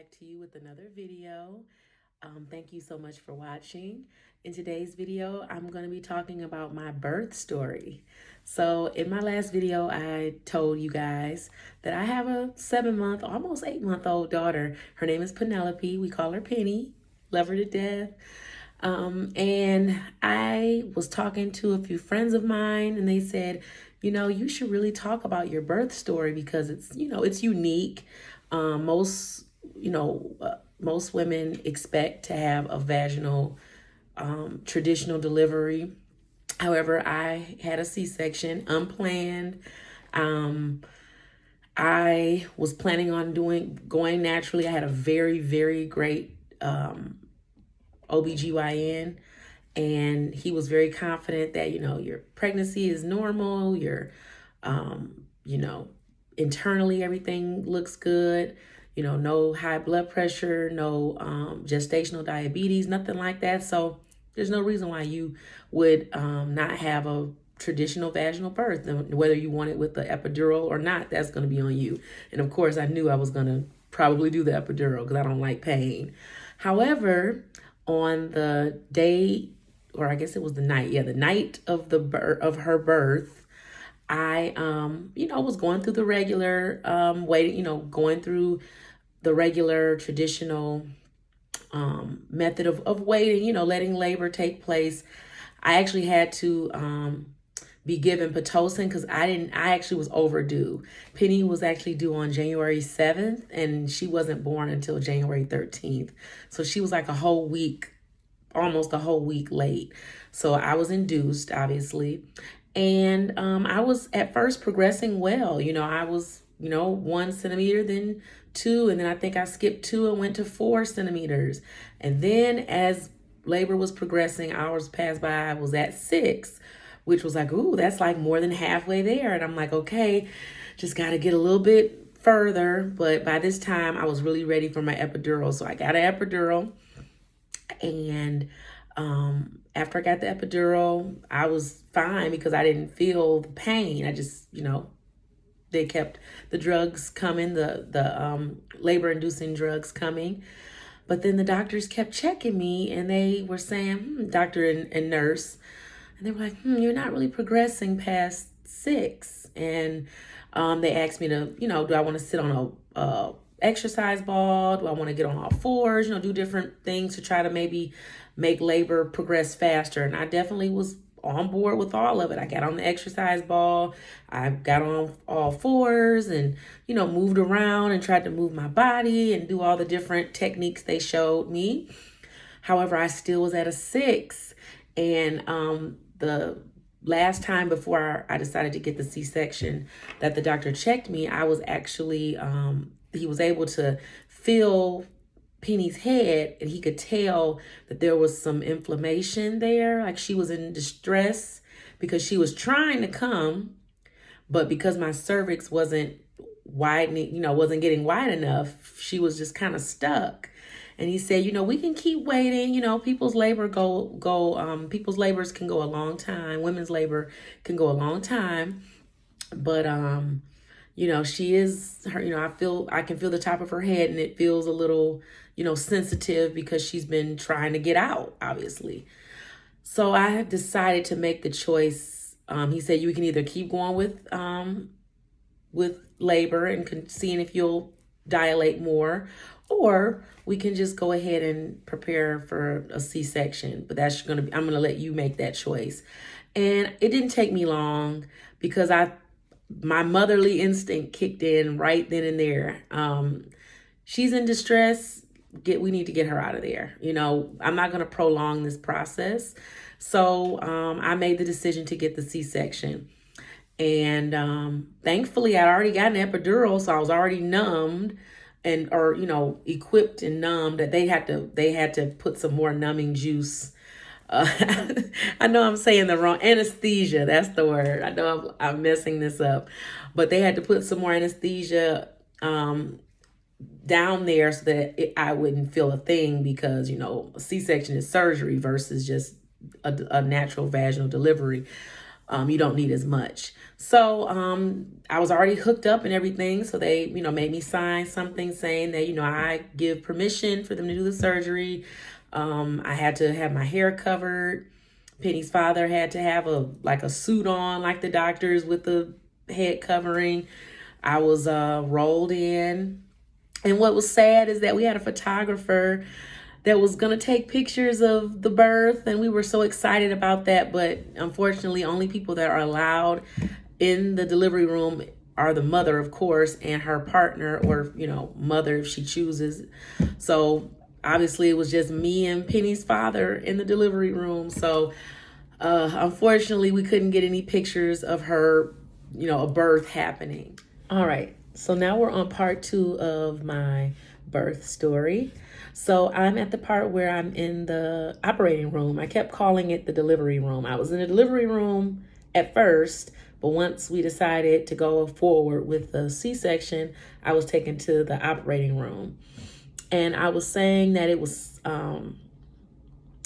back to you with another video. Thank you so much for watching. In today's video, I'm going to be talking about my birth story. So in my last video, I told you guys that I have a 7-month, almost 8-month-old daughter. Her name is Penelope. We call her Penny. Love her to death. And I was talking to a few friends of mine, and they said, you should really talk about your birth story because it's unique. Most, most women expect to have a vaginal, traditional delivery. However, I had a C-section, unplanned. I was planning on going naturally. I had a very, very great OBGYN, and he was very confident that, your pregnancy is normal, internally everything looks good, no high blood pressure, no gestational diabetes, nothing like that. So there's no reason why you would not have a traditional vaginal birth. Whether you want it with the epidural or not, that's going to be on you. And of course, I knew I was going to probably do the epidural because I don't like pain. However, on the day, or I guess it was the night of her birth, I was going through the regular going through the regular traditional method of waiting, letting labor take place. I actually had to be given Pitocin because I actually was overdue. Penny was actually due on January 7th, and she wasn't born until January 13th. So she was like almost a whole week late. So I was induced, obviously. And I was at first progressing well. I was, 1 centimeter, then 2, and then I think I skipped 2 and went to 4 centimeters. And then as labor was progressing, hours passed by, I was at 6, which was like, ooh, that's like more than halfway there. And I'm like, okay, just got to get a little bit further. But by this time, I was really ready for my epidural. So I got an epidural. And after I got the epidural, I was fine because I didn't feel the pain. I just, they kept the drugs coming, the labor-inducing drugs coming. But then the doctors kept checking me, and they were saying, doctor and nurse, and they were like, you're not really progressing past 6. And they asked me to, do I want to sit on a exercise ball? Do I want to get on all fours? Do different things to try to maybe make labor progress faster. And I definitely was on board with all of it. I got on the exercise ball. I got on all fours and, moved around and tried to move my body and do all the different techniques they showed me. However, I still was at a 6. And the last time before I decided to get the C-section that the doctor checked me, I was actually, he was able to feel Penny's head, and he could tell that there was some inflammation there. Like she was in distress because she was trying to come, but because my cervix wasn't widening, wasn't getting wide enough, she was just kind of stuck. And he said, we can keep waiting. People's labor people's labors can go a long time. Women's labor can go a long time. But, she is her, I can feel the top of her head, and it feels a little, sensitive because she's been trying to get out, obviously. So I have decided to make the choice. He said, you can either keep going with labor and seeing if you'll dilate more, or we can just go ahead and prepare for a C-section. But I'm going to let you make that choice. And it didn't take me long because my motherly instinct kicked in right then and there. She's in distress. We need to get her out of there. I'm not going to prolong this process. So I made the decision to get the C-section. And thankfully, I'd already got an epidural, so I was already numbed or equipped and numbed. That they had to put some more numbing juice. I know I'm saying the wrong anesthesia. That's the word. I know I'm messing this up, but they had to put some more anesthesia down there so that I wouldn't feel a thing because a C-section is surgery versus just a natural vaginal delivery. you don't need as much. So I was already hooked up and everything. So they, made me sign something saying that, I give permission for them to do the surgery. I had to have my hair covered. Penny's father had to have a suit on, like the doctors, with the head covering. I was rolled in. And what was sad is that we had a photographer that was going to take pictures of the birth, and we were so excited about that. But unfortunately, only people that are allowed in the delivery room are the mother, of course, and her partner, or mother if she chooses. So obviously it was just me and Penny's father in the delivery room. So unfortunately we couldn't get any pictures of her, a birth happening. All right, so now we're on part 2 of my birth story. So I'm at the part where I'm in the operating room. I kept calling it the delivery room. I was in the delivery room at first, but once we decided to go forward with the C-section, I was taken to the operating room. And I was saying that it was,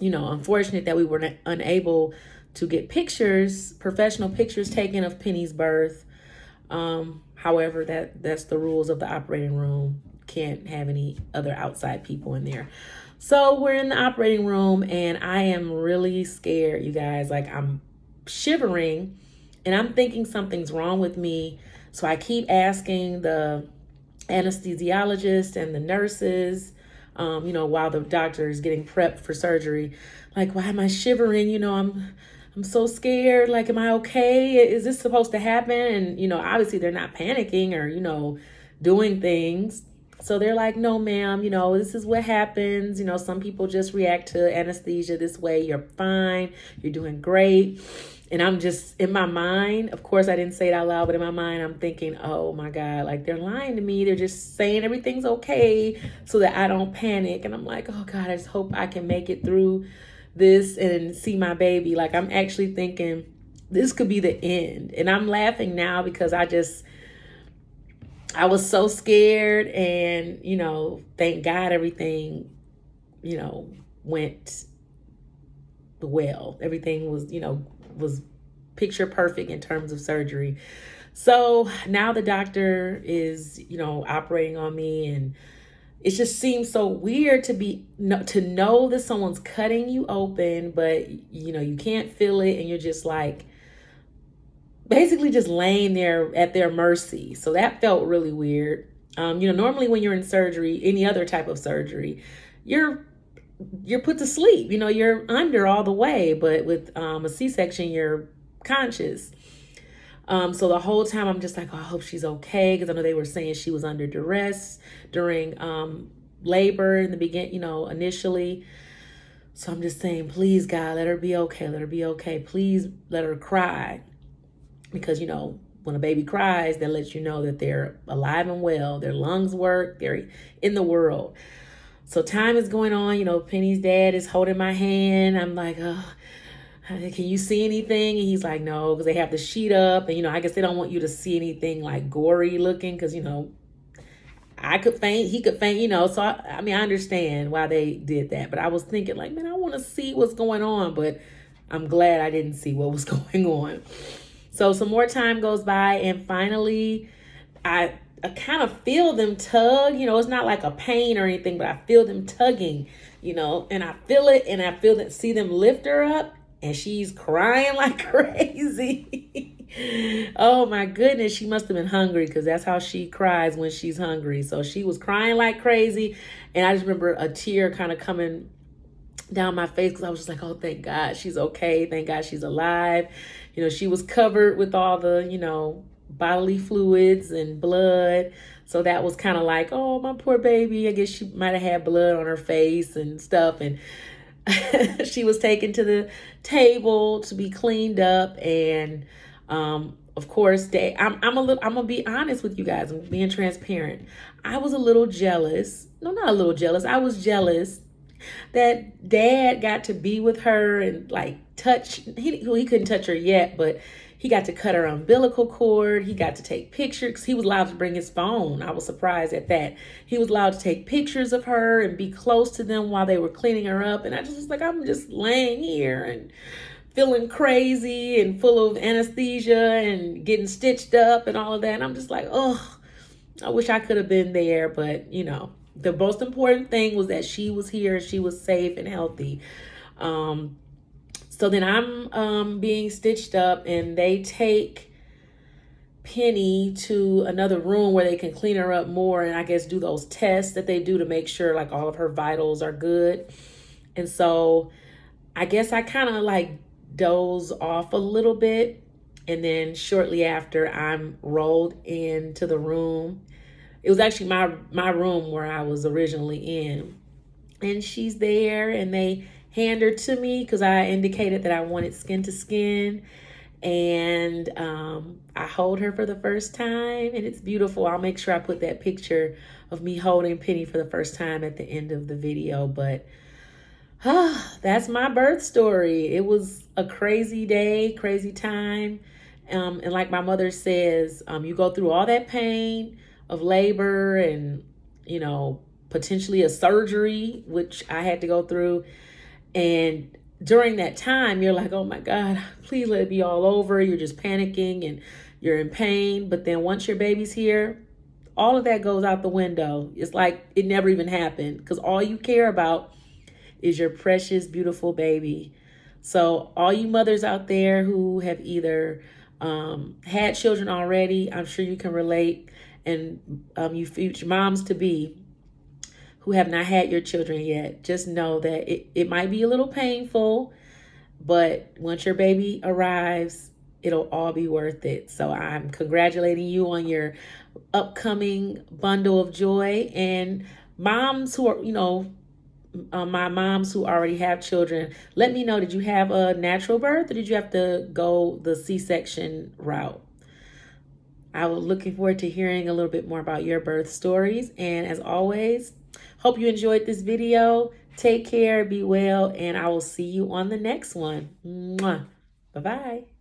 unfortunate that we were unable to get pictures, professional pictures taken of Penny's birth. However, that's the rules of the operating room. Can't have any other outside people in there. So we're in the operating room and I am really scared, you guys. Like, I'm shivering and I'm thinking something's wrong with me. So I keep asking the anesthesiologist and the nurses, while the doctor is getting prepped for surgery, like, why am I shivering? I'm so scared. Like, am I okay? Is this supposed to happen? And, obviously they're not panicking or, doing things. So they're like, no, ma'am, this is what happens. Some people just react to anesthesia this way. You're fine. You're doing great. And I'm just, in my mind, of course I didn't say it out loud, but in my mind I'm thinking, oh my God, like, they're lying to me. They're just saying everything's okay so that I don't panic. And I'm like, oh God, I just hope I can make it through this and see my baby. Like, I'm actually thinking this could be the end. And I'm laughing now because I was so scared, and, thank God everything, went well. Everything was picture perfect in terms of surgery. So now the doctor is, operating on me, and it just seems so weird to know that someone's cutting you open, but, you can't feel it, and you're just like, basically just laying there at their mercy. So that felt really weird. Normally when you're in surgery, any other type of surgery, you're put to sleep, you're under all the way, but with a C-section, you're conscious. So the whole time I'm just like, oh, I hope she's okay. Cause I know they were saying she was under duress during labor in the beginning, initially. So I'm just saying, please God, let her be okay. Let her be okay. Please let her cry. Because, when a baby cries, that lets you know that they're alive and well. Their lungs work. They're in the world. So time is going on. Penny's dad is holding my hand. I'm like, oh, can you see anything? And he's like, no, because they have the sheet up. And, I guess they don't want you to see anything like gory looking because, I could faint. He could faint, So, I understand why they did that. But I was thinking like, man, I want to see what's going on. But I'm glad I didn't see what was going on. So some more time goes by, and finally I kind of feel them tug. It's not like a pain or anything, but I feel them tugging, and I feel it, and I see them lift her up, and she's crying like crazy. Oh my goodness, she must have been hungry, because that's how she cries when she's hungry. So she was crying like crazy, and I just remember a tear kind of coming down my face because I was just like, oh, thank God she's okay. Thank God she's alive. She was covered with all the, bodily fluids and blood. So that was kind of like, oh, my poor baby. I guess she might have had blood on her face and stuff. And she was taken to the table to be cleaned up. And of course, I'm gonna be honest with you guys. I'm being transparent. I was a little jealous. No, not a little jealous. I was jealous that Dad got to be with her and like touch. He couldn't touch her yet, but he got to cut her umbilical cord. He got to take pictures. He was allowed to bring his phone. I was surprised at that. He was allowed to take pictures of her and be close to them while they were cleaning her up. And I just was like, I'm just laying here and feeling crazy and full of anesthesia and getting stitched up and all of that. And I'm just like, oh, I wish I could have been there. But, you know, the most important thing was that she was here, she was safe and healthy. So then I'm being stitched up, and they take Penny to another room where they can clean her up more and I guess do those tests that they do to make sure like all of her vitals are good. And so I guess I kind of like doze off a little bit. And then shortly after, I'm rolled into the room. It was actually my room where I was originally in. And she's there, and they hand her to me because I indicated that I wanted skin to skin. And I hold her for the first time, and it's beautiful. I'll make sure I put that picture of me holding Penny for the first time at the end of the video. But that's my birth story. It was a crazy day, crazy time. And like my mother says, you go through all that pain of labor and, you know, potentially a surgery, which I had to go through. And during that time, you're like, oh my God, please let it be all over. You're just panicking and you're in pain. But then once your baby's here, all of that goes out the window. It's like it never even happened, because all you care about is your precious, beautiful baby. So all you mothers out there who have either had children already, I'm sure you can relate. And you future moms to be who have not had your children yet, just know that it might be a little painful, but once your baby arrives, it'll all be worth it. So I'm congratulating you on your upcoming bundle of joy. And moms who are, you know, my moms who already have children, let me know, did you have a natural birth or did you have to go the C-section route? I was looking forward to hearing a little bit more about your birth stories. And as always, hope you enjoyed this video. Take care, be well, and I will see you on the next one. Mwah. Bye-bye.